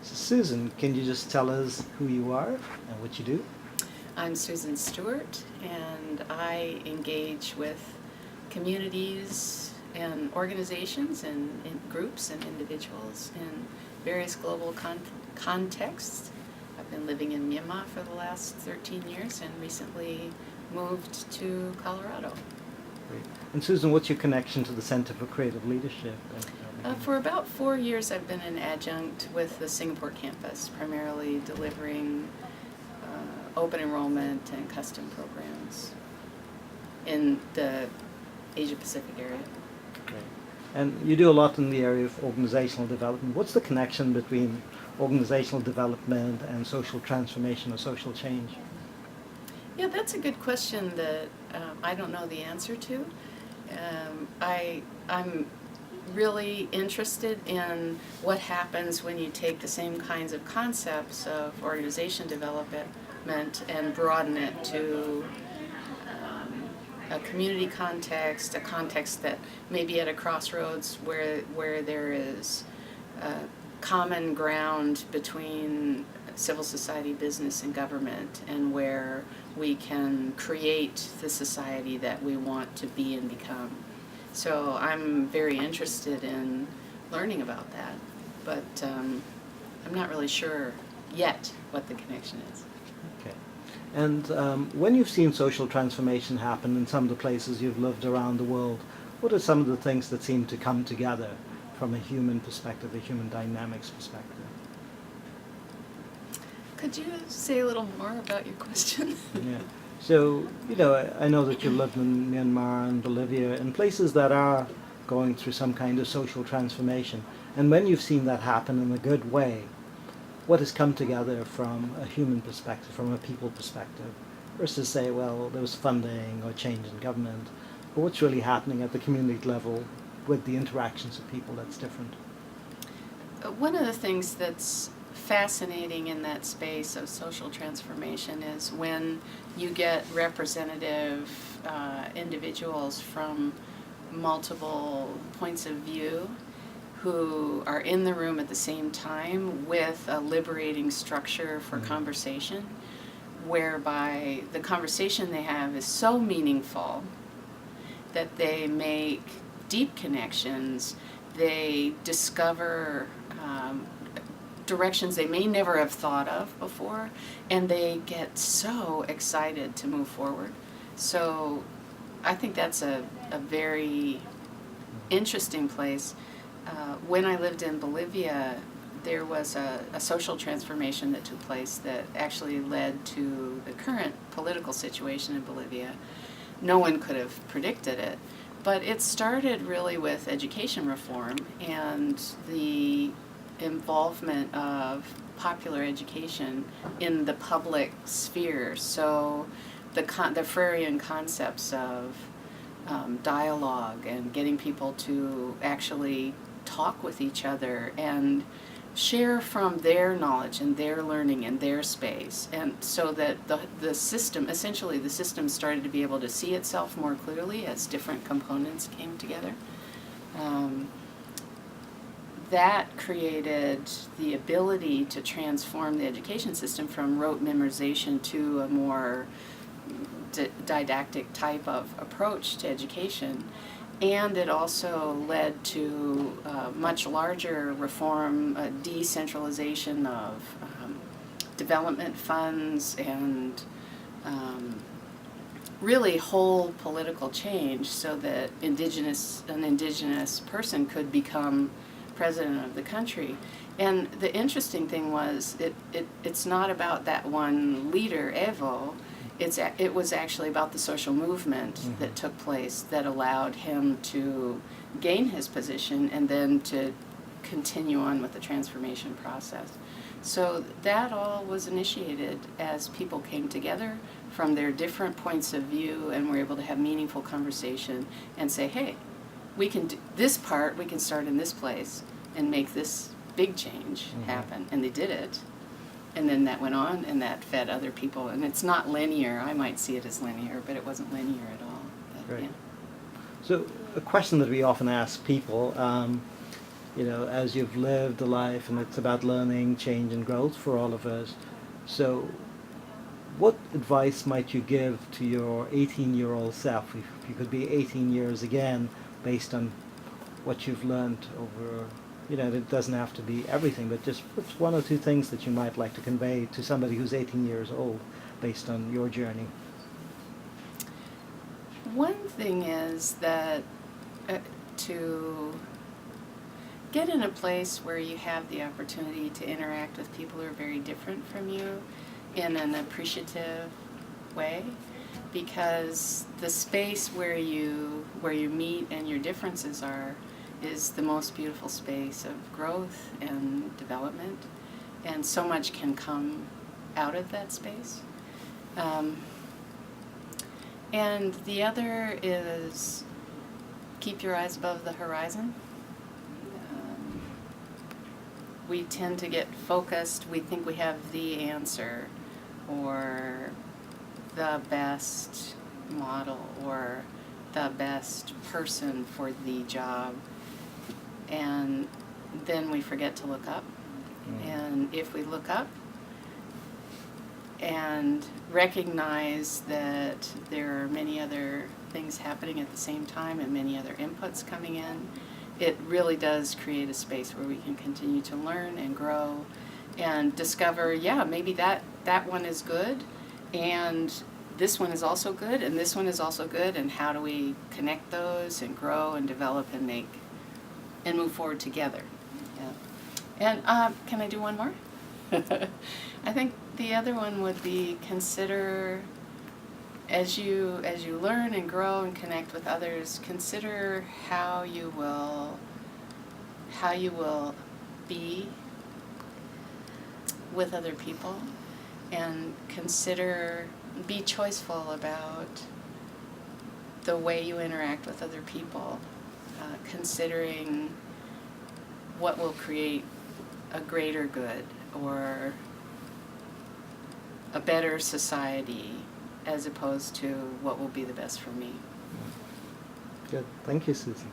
So Susan, can you just tell us who you are and what you do? I'm Susan Stewart, and I engage with communities and organizations and groups and individuals in various global contexts. I've been living in Myanmar for the last 13 years and recently moved to Colorado. Great. And Susan, what's your connection to the Center for Creative Leadership? For about 4 years, I've been an adjunct with the Singapore campus, primarily delivering open enrollment and custom programs in the Asia Pacific area. Great. And you do a lot in the area of organizational development. What's the connection between organizational development and social transformation or social change? Yeah, that's a good question that I don't know the answer to. I'm really interested in what happens when you take the same kinds of concepts of organization development and broaden it to a community context, a context that may be at a crossroads where there is common ground between civil society, business, and government, and where we can create the society that we want to be and become. So I'm very interested in learning about that, but I'm not really sure yet what the connection is. Okay. And when you've seen social transformation happen in some of the places you've lived around the world, what are some of the things that seem to come together from a human perspective, a human dynamics perspective? Could you say a little more about your question? Yeah. So, I know that you've lived in Myanmar and Bolivia, in places that are going through some kind of social transformation. And when you've seen that happen in a good way, what has come together from a human perspective, from a people perspective, versus say, well, there was funding or change in government, but what's really happening at the community level with the interactions of people that's different? One of the things that's fascinating in that space of social transformation is when you get representative individuals from multiple points of view who are in the room at the same time with a liberating structure for conversation, whereby the conversation they have is so meaningful that they make deep connections, they discover directions they may never have thought of before, and they get so excited to move forward. So I think that's a very interesting place. When I lived in Bolivia, there was a social transformation that took place that actually led to the current political situation in Bolivia. No one could have predicted it, but it started really with education reform and the involvement of popular education in the public sphere. So the Freudian concepts of dialogue and getting people to actually talk with each other and share from their knowledge and their learning and their space, and so that the system, essentially the system, started to be able to see itself more clearly as different components came together. That created the ability to transform the education system from rote memorization to a more didactic type of approach to education. And it also led to much larger reform, decentralization of development funds, and really whole political change so that an indigenous person could become president of the country. And the interesting thing was it's not about that one leader, Evo. It was actually about the social movement that took place that allowed him to gain his position and then to continue on with the transformation process. So that all was initiated as people came together from their different points of view and were able to have meaningful conversation and say, hey, we can do this part, we can start in this place and make this big change happen. And they did it. And then that went on, and that fed other people. And it's not linear. I might see it as linear, but it wasn't linear at all. But, Right. yeah. So a question that we often ask people, as you've lived a life, and it's about learning, change, and growth for all of us. So, what advice might you give to your 18-year-old self, if you could be 18 years again, based on what you've learned over, it doesn't have to be everything, but just what's one or two things that you might like to convey to somebody who's 18 years old based on your journey? One thing is that to get in a place where you have the opportunity to interact with people who are very different from you in an appreciative way, because the space where you meet and your differences are is the most beautiful space of growth and development, and so much can come out of that space. And the other is keep your eyes above the horizon. We tend to get focused. We think we have the answer or the best model or the best person for the job, and then we forget to look up. And if we look up and recognize that there are many other things happening at the same time and many other inputs coming in, it really does create a space where we can continue to learn and grow and discover, maybe that one is good, and this one is also good, and this one is also good, and how do we connect those and grow and develop and make and move forward together. And can I do one more? I think the other one would be consider, as you learn and grow and connect with others, consider how you will be with other people, and be choiceful about the way you interact with other people, considering what will create a greater good or a better society, as opposed to what will be the best for me. Good. Thank you, Susan.